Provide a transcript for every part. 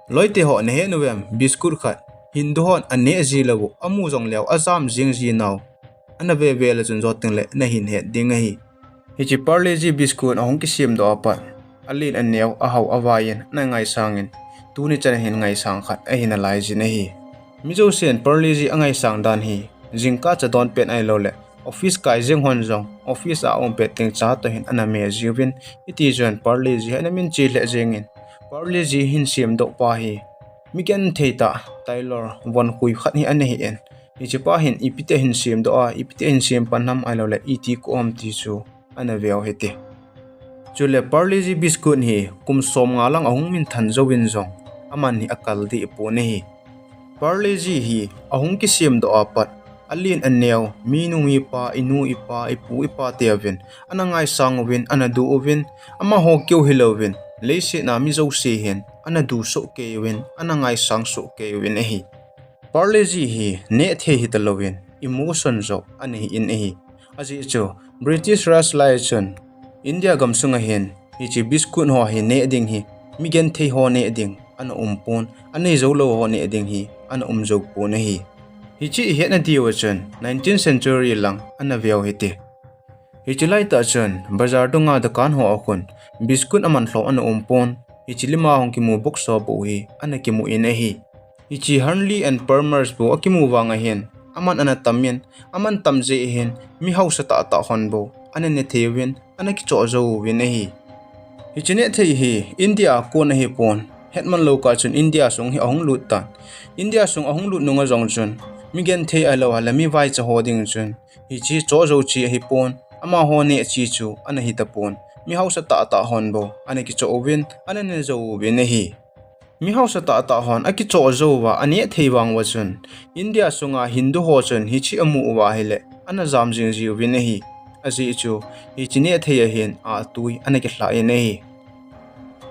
loi te ho ne he nuwem biscuit khat hindu hon ane ji lawu amu jong lew azam jing ji naw ana ve la chun joting le na hin he ding hi hi parle ji biscuit ahong kisem do apa alin anew a haw awayen na ngai sangin tuni chan hin ngai sang khat a hin alai ji ne hi mizo sen parle ji angai sang dan hi jingka cha don pen ai lo le office kai jeng hon jong office a om pe ting cha to hin ana me jiwin iti jon parle ji ana min chi le jengin parle ji hin sim do pa hi miken theita tailor won hui khat hi ane hi en hi chi pa hin ipite hin sim do a ipite hin sim panam ai lo le iti ko om ti chu ana veo hete chule parle ji biscuit hi kum som nga lang ahung min than zo win jong aman hi akal di pu ne hi parle ji hi ahung ki sim do apat alin anew minu mi pa inu ipa ipu ipa tevin anangai sangwin anadu ovin ama ho kyo hilovin leise na mi zo se hen anadu so kewin anangai sang so kewin hi parle ji hi ne the hi talovin emotion zo ani in hi aji cho british ras laison india gamsunga hen hi chi biscuit ho hi ne ding hi migen the ho ne ding ana umpon ani zo lo ho ne ding hi ana zo pu ne hi hi chi het na diwa chun 19th century lang ana veo hete hi chi lai ta chun bazar dunga dukan ho akhun biscuit aman thlo ana umpon hi chi lima hong ki mu box so bu hi ana ki mu in hi hi chi Hanley and Palmer's bu akimu wanga hen aman ana tamyen aman tamje hen mi hausa ta hon bu ana ne thewin ana ki cho zo win hi hi chi ne thei hi India ko na hi pon hetman lo ka chun India sung hi ahung lut tan India sung ahung lut nunga jong chun migen the alo hala mi vai cha hoding chun hi chi cho zo chi hi pon ama ho ne chi chu ana hi ta pon mi hausa ta hon bo ana ki cho win ana ne zo win hi mi hausa ta hon aki cho zo wa ani theiwang wa chun India sunga hindu ho chun hi chi amu wa hele ana jam jing ji win hi aji chu hi chi ne thei hen a tui ana ki hla ne hi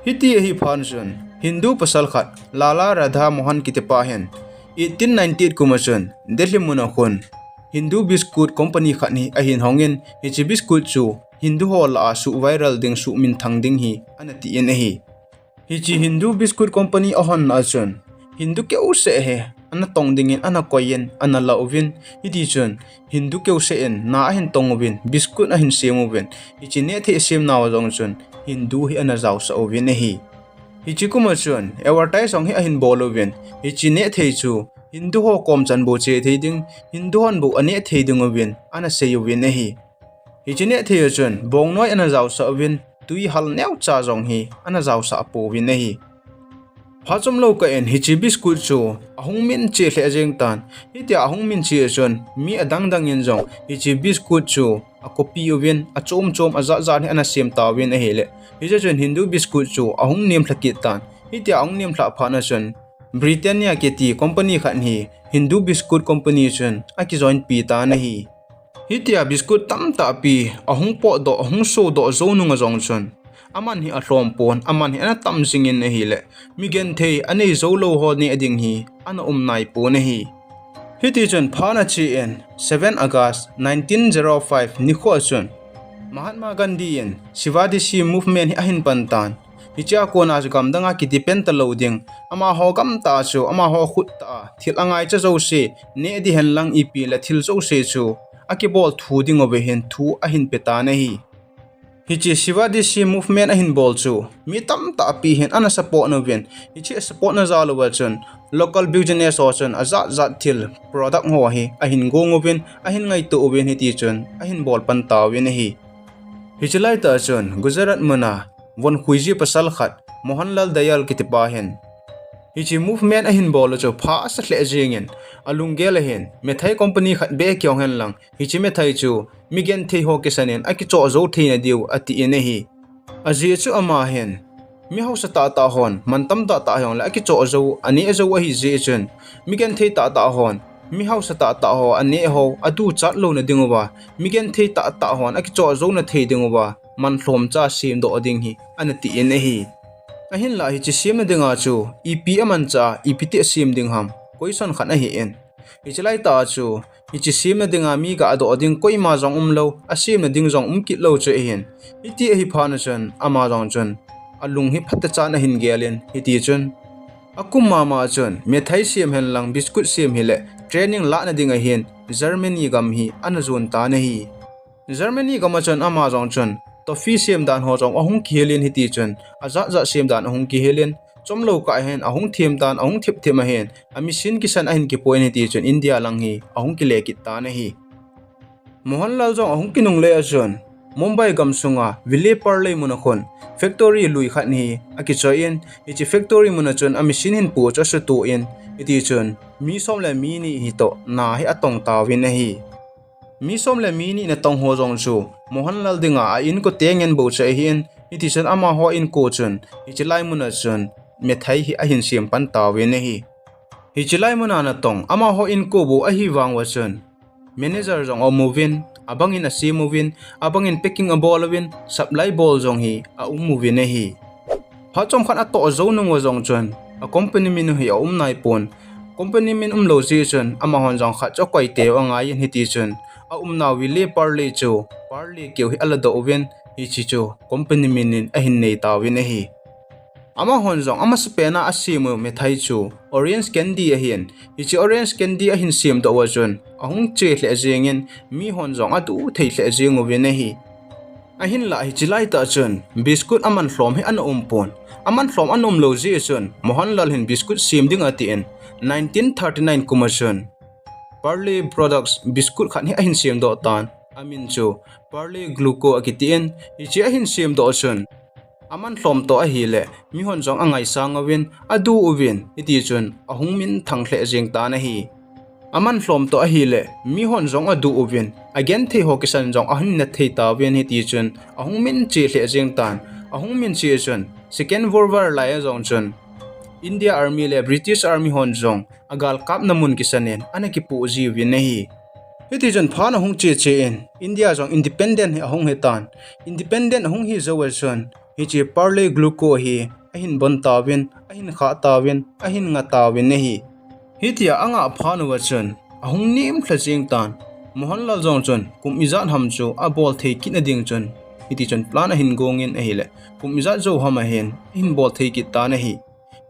hiti hi phan chun hindu pasal khat lala radha mohan kitepa hen 1898 kumachun delhi munakhun hindu biscuit company khani ahin hongin hi chi biscuit chu hindu hol a su viral ding su min thang ding hi anati en hi hi chi hindu biscuit company ahon achun hindu ke use he ana tong dingin ana koyen ana lauvin hi ti chun hindu ke use en na hin tongwin biscuit ahin semovin hi chi ne the sem naw jong chun hindu hi ana jaw sa ovin hi hi chi kumachun advertise ong hi ahin bolovin hi chi ne thei chu hindu ho kom chan bo che thei ding hindu hon bo ane thei ding ovin ana seyovin hi hi chi ne thei chun bong noi ana jaw sa ovin tui hal new cha jong hi ana jaw sa po win hi phachom lo ka en hi chi biscuit chu ahung min che hle jeng tan hi tia ahung min chi chun mi adang dang in jong hi chi biscuit chu a copy ovin a chom aza za ni ana sem ta win hi le hi chun hindu biscuit chu ahung nem thlakit tan hi tia ahung nem thla phana chun Britannia ke ti company khan hi hindu biscuit company chun aki join pi ta na hi hi tia biscuit tam ta pi ahung po do ahung so do zo nunga jong chun aman hi a hlom pon aman hi ana tam singin hi le migen thei anei zo lo ho ni ading hi ana nai po na hi hi ti chun phana chi en 7 August 1905 ni kho chun Mahatma Gandhi en Shivaji movement hi ahin pantan hi cha ko na gam danga ki depend ta loading ama ho gam ta chu ama ho khut ta thil angai cha zo se ne di hen lang ipi la thil zo se chu aki bol thu ding over hen thu ahin peta na hi hi chi Shivaji movement ahin bol chu mi tam ta pi hen ana support no ven hi chi support na za lo wa chun local business ho chun azat thil product ho hi ahin go ngoven ahin ngai to oven hi ti chun ahin bol pan ta wen hi hi chilai ta chun Gujarat mana won khuiji pasal khat Mohanlal Dayal kitipa hen hi chi movement ahin bol cho pha sa hle jingen alungel hen methai company khat be kyong hen lang hi chi methai chu migen thei ho ke sanen aki cho zo theina diu ati ene hi aji chu ama hen mi hausa ta hon mantam ta hong la aki cho zo ani zo hi je chun migen thei ta hon mi hausa ta ho ane ho adu chat lo na dingowa migen thei ta hon aki cho zo na thei dingowa man hlom cha sim do ding hi anati ene hi ahin la hi chi sim na dinga chu ep aman cha epte sim ding ham question khan a hi en hi chalai ta chu hi chi sim na dinga mi ga do ding koi ma jong lo asim na ding jong kit lo che hen hi ti hi phana chan ama jong chun alung hi phatta cha na hin gelen hi ti chun akum mama chun methai siam hen lang biscuit siam hile training la na dinga hin Germany gam hi anazun ta na hi Germany gam chun ama jong chun toffee siam dan ho jong ahung khielin hi ti chun aza za siam dan ahung ki helin chomlo ka hen ahung thiam dan ahung thip thima hen ami sin kisan ahin ki point ti chun India lang hi ahung ki le ki ta na hi Mohanlal jong ahung kinung le chun Mumbai gam sunga vile Parle munakhon factory lui khat ni akichoin ichi factory munachun ami sin hin pu cha su tu in iti chun mi som la mi ni hi to na hi atong tawin hi mi som la mi ni na tong ho jong chu Mohanlal dinga a in ko tengen bo cha hin iti chun ama ho in ko chun ichi lai munachun methai hi ahin siam pan tawin hi ichi lai munana tong ama ho in ko bo a hi wang wa chun manager jong o movin abangin a si movin abangin picking a ball win supply ball jong hi a movin hi ha chom khan a to zo nung wa jong chun a company min hi a nai pon company min lo ji chun ama hon jong kha cho koi te anga yin hi ti chun a na wi le Parle chu Parle keu hi ala do win hi chi chu company min a hin nei ta win hi ama hon jong ama spena asimu methai chu orange candy a hian ichi orange candy a hin sim do wa chun ahung che hle jengin mi hon jong atu thei hle jengu ve hi a hin la hi chilai ta chun biscuit aman hlom hi an pon aman hlom anom lo ji chun Mohanlal hin biscuit sim ding ati in 1939 kumachun Parle products biscuit khan hi a hin sim do tan amin chu Parle gluco akitin ichi a hin sim do chun aman hlom to a hi le mi hon jong angai sang awin adu uwin iti chun ahung min thang hle jeng ta na hi aman hlom to a hi le mi hon jong adu uwin again thei ho kisan jong ahun na thei ta win iti chun ahung min chi hle jeng tan ahung min chi chun second world war lai jong chun India army le British army hon jong agal kap namun kisanen anaki pu ji win hi hiti chun phana hung che che in India jong independent ahung hetan independent ahung hi zo chun hichi Parle gluco hi ahin bon tawin ahin kha tawin ahin nga tawin hi hitia anga phanu wa chun ahung nim thlaching tan Mohanlal jong chun kum izan ham chu a bol thei kin ading chun hiti chun plan a hin gongin a hile kum izan zo hama hen hin bol thei kit ta na hi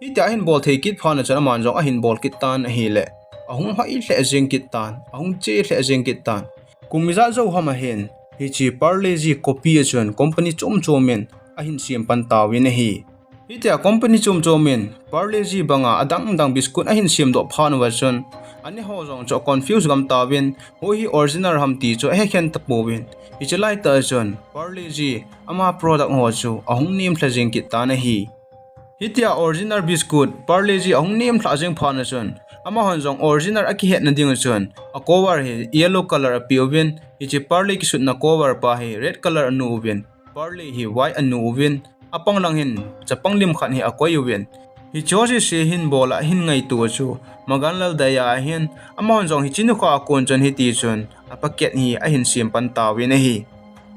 hitia hin bol thei kit phana chana man jong ahin bol kit tan a hile ahung hai hle jing kit tan ahung che hle jing kit tan kum izan zo hama hen hichi Parle ji copy chun company chom chomen ahin siam pan tawin hi hitia company chum chomin Parle ji banga adang biscuit ahin siam do phan wa chun ani ho jong cho confuse gam tawin ho hi original ham ti cho he khen tapowin ichelai ta chun Parle ji ama product ho chu ahung nim thlajing ki ta na hi hitia original biscuit Parle ji ahung nim thlajing phan chun ama hon jong original aki het na ding chun a cover hi yellow color apiwin ichi Parle ki sut na cover pa hi red color anu win Parle hi white anu win apang lang hin chapang lim khan hi akoi win hi choji se hin bola hin ngai tu chu Mohanlal daya hin amon jong hi chinu kha kon chon hi ti chun apaket hi a hin sim pan tawin hi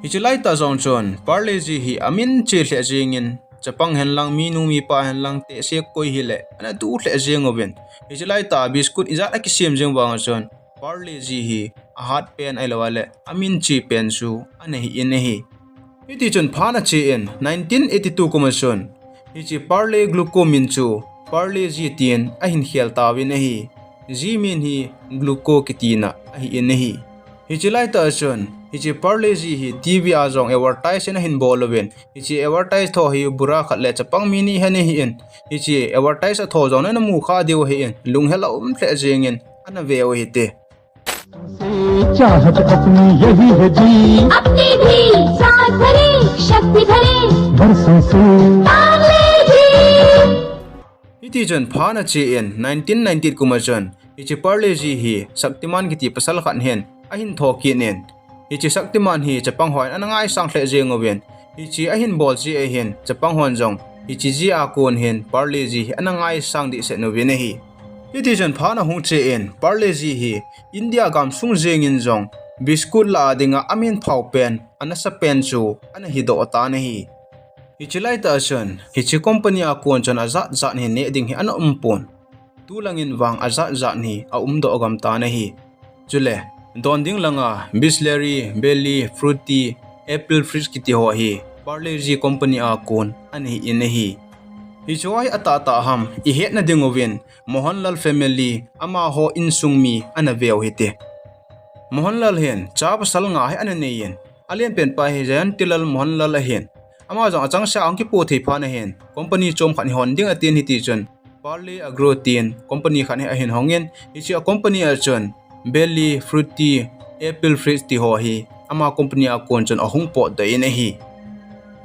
hi chulai ta jong chon Parle ji hi amin che hle jingin chapang hen lang mi nu mi pa hen lang te se koi hi le ana du hle jeng win hi chulai ta biscuit izat aki sim jeng wang chon Parle ji hi a hat pen ai lawale amin chi pen su ana hi in hi iti chun phana che in 1982 commission hichi Parle gluco min chu Parle ji tien ahin khial tawin hi ji min hi gluco kitina ahi in hi hichi lai ta chun hichi Parle ji hi TV azong advertise na hin bolwen hichi advertise tho hi bura khatle chapang mini hani hi in hichi advertise tho jong na mu kha deu hi in lung hela tle jengin ana veo hi te चाहत अपनी यही है जी अपनी भी साथ भरे शक्ति भरे बरसों से पार्ले जी iti jon phana che in 1990 kumachon ichi Parle ji hi Shaktiman ki ti pasal khan hen ahin thoki nen ichi Shaktiman hi chapang hoi anangai sang hle jeng owen ichi ahin bol ji a hen chapang hon jong ichi ji a kon hen Parle ji anangai sang di se no wen hi iti jon phana hu che in Parle ji hi India gam sung jeng in jong biscuit la dinga amin phau pen anasa pen chu ana hi do ta na hi hichilai ta chon hichi company a kon chon azat zat ni ne ding hi ana pon tu langin wang azat zat ni a do gam ta na hi chule don ding langa bisleri belly fruity apple fridge ki ti ho hi Parle ji company a kon ani in hi hi chuai ata ta ham I het na dingovin Mohanlal family ama ho insungmi ana veu hite Mohanlal hen cha pasal nga he ana neyen alian pen pa hi jan tilal Mohanlal hen ama jang achang sha angki po thei pha na hen company chom khan hon ding atin hi ti chon Parle agro tin company khan he a hen hongen hi chi a company a chon belly fruity apple fruit ti ho hi ama company a kon chon ahung po da in hi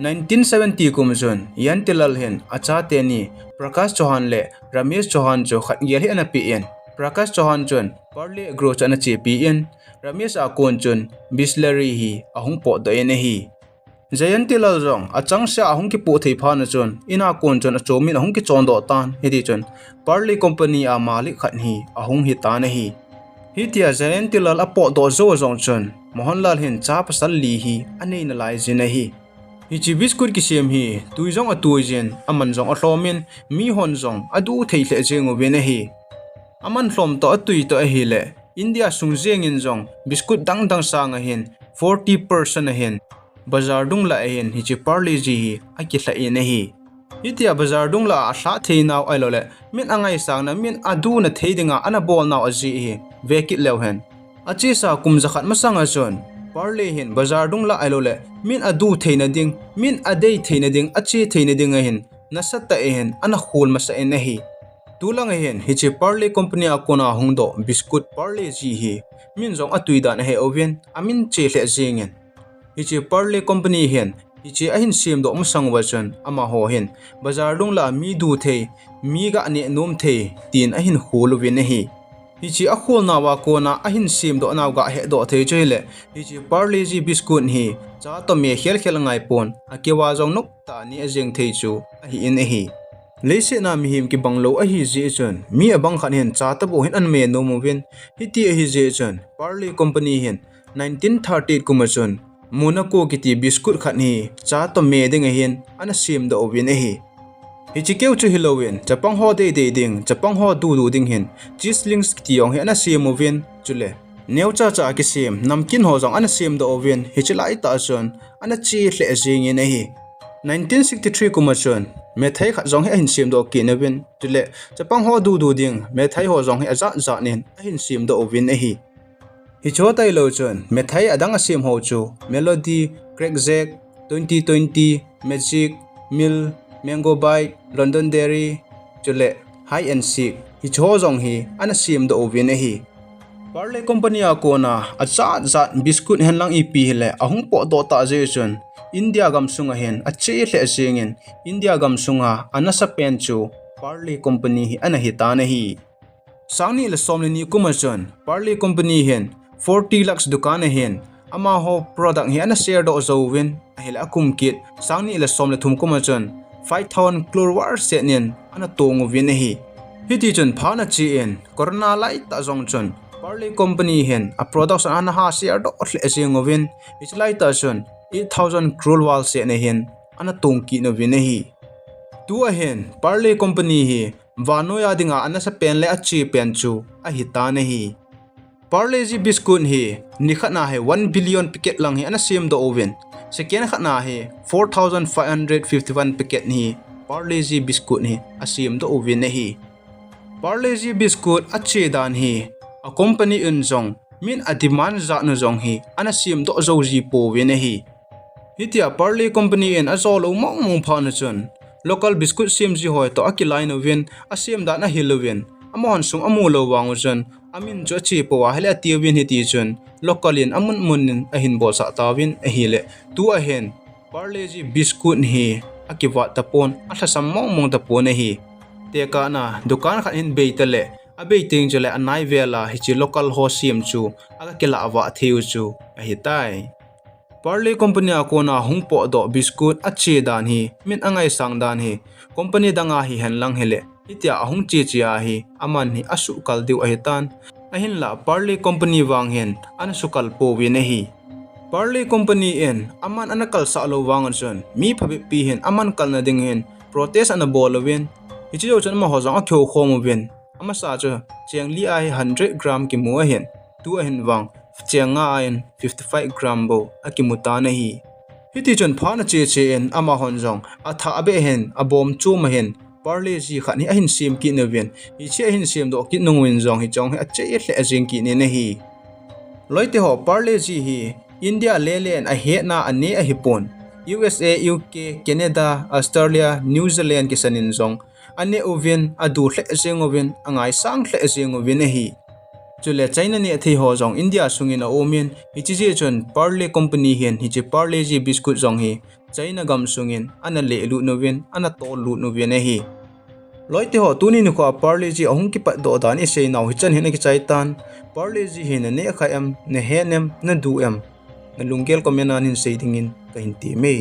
1970 kumjon yan tilal hen acha te ni Prakash Chauhan le Ramesh Chauhan jo khat ngel hi ana pi en Prakash Chauhan chon Parle agro chana che pi en Ramesh a kon chon Bisleri hi ahung po da in hi Jayanti lal rong achang sha ahung ki po thei pha na chon ina kon chon achomin ahung ki chon do tan hedi chon Parle company a malik khat hi ahung hi ta na hi hitia Jayanti lal a po do zo zong chon Mohanlal hin cha pasal li hi anei na lai jin hi hi chi biscuit ki sem hi tuizong a tuijen aman zong a hlomin mi hon zong adu thei hle jengo ve na hi aman hlom to atui to a hi le India sung jeng in zong biscuit dang dang sang a hin 40% a hin bazar dung la hen hi chi Parle ji hi a ki hla in hi hitia bazar dung la a hla thei naw ai lo le min angai sang na min adu na thei dinga ana bol naw a ji hi vekit lew hen achi sa kum zakhat ma sang a chon Parle hin bazar dung la ai lo le min adu thei na ding min adei thei na ding achi thei na ding a hin na satta e hen ana khul ma sa en hi tulang a hen hi chi Parle company a kona hungdo biscuit Parle ji hi min zong atui dan he oven amin che hle jingen hichi Parle company hen hichi ahin sim do musang wachan ama ho hen bazar dung la mi du thei mi ga ne nom thei tin ahin hulu win hi hichi a khol na wa ko na ahin sim do naw ga he do thei chele hichi Parle ji biscuit hi cha to me khel khel ngai pon akewa jong nok ta ni ajeng thei chu a hi in hi leise na mi him ki banglo a hi ji chon mi abang khan hen cha ta bo hen an me no mo win hiti a hi ji chon Parle company hen 1930 kumachon Monaco kiti biscuit khat ni cha to me ding a hin ana sim do win a hi hi chi keu chu Halloween chapang ho de ding chapang ho du ding hin chislings kiti yong he ana sim win chule neu cha cha ki sim namkin ho jong ana sim do win hi chi lai ta chon ana chi hle jing in a hi 1963 kumachon me thai khat jong he hin sim do ki na win chule chapang ho du ding me thai ho jong he aza za nen a hin sim do win a hi hi chotai lo chon me thai adang asim ho chu melody crack jack 2020 magic mil mango bite london dairy chule high and sick hi cho jong hi ana sim do ovin a hi Parle company a kona acha za biscuit hen lang ep hele ahung po do ta je chon India gam sunga hen a che hle singin India gam sunga anasa pen chu Parle company hi ana hi ta na hi sangni le somni ni kumachon Parle company hen 40 lakhs dukan hen ama ho product hi ana share do zo win ahil akum kit sangni le somle thum kumachon 5000 chlorwar setnen ana tongu win hi hiti chon phana chi en corona lai ta zong chon Parle company hen a production ana ha share do hle asing win ich lai ta chon 8000 chlorwar setne hen ana tongki no win hi tu a hen Parle company hi vanoya dinga ana sa pen le achi pen chu a hi ta na hi Parle ji biscuit hi ni khana he 1 billion packet lang hi ana sim do oven second khana he 4551 packet ni Parle ji biscuit ni asim do oven na hi Parle ji biscuit ache dan hi a company in zong min a demand za no zong hi ana sim do zo ji po we na hi hitia Parle company in a zo lo mong mong pha na chon local biscuit sim ji hoi to akilai no wen asim da na hilowen amon sung amu lo wangu chon amin cho chi po wa hele tiwin hi ti chon localin amun munin ahin bol sa tawin a hile tu a hen Parle ji biscuit hi akiwa tapon atha sammong mong tapon hi te ka na dukan khan hin beitale a beiting chole anai vela hi chi local ho sim chu aga kela awa theu chu a hi tai Parle company a kona hungpo do biscuit ache dan hi min angai sang dan hi company danga hi han lang hele itia ahung chi chia hi aman hi asu kal diu a hitan ahin la Parle company wang hen an sukal po wi na hi Parle company en aman anakal sa lo wang chon mi phabi pi hen aman kal na ding hen protest an bolowin ichi jo chan ma ho jang a khyo khom wen ama sa cho chengli ai 100 gram ki mu hen tu hen wang chenga ain 55 gram bo akimuta na hi hiti chon phana che che en ama hon jong atha abe hen abom chu ma hen Parle ji khat ni a hin sim ki na ven hi che hin sim do ki nungwin zong hi chong a che hle ajing ki ni na hi loite ho Parle ji hi India lelen a he na ane a hipon USA UK Canada Australia New Zealand ki sanin zong ane oven adu hle ajing oven angai sang hle ajing oven hi chule China ni athi ho zong India sungin a omen hi chi je chon Parle company hian hi che Parle ji biscuit zong hi China gam sungin ana le lu noven ana tol lu noven hi loite ho tuni ni ko Parle ji ahung ki pat do dan e sei naw hi chan hin ki chaitan Parle ji hin ne kha em ne henem na du em na lungkel ko menan hin sei dingin ka hin ti me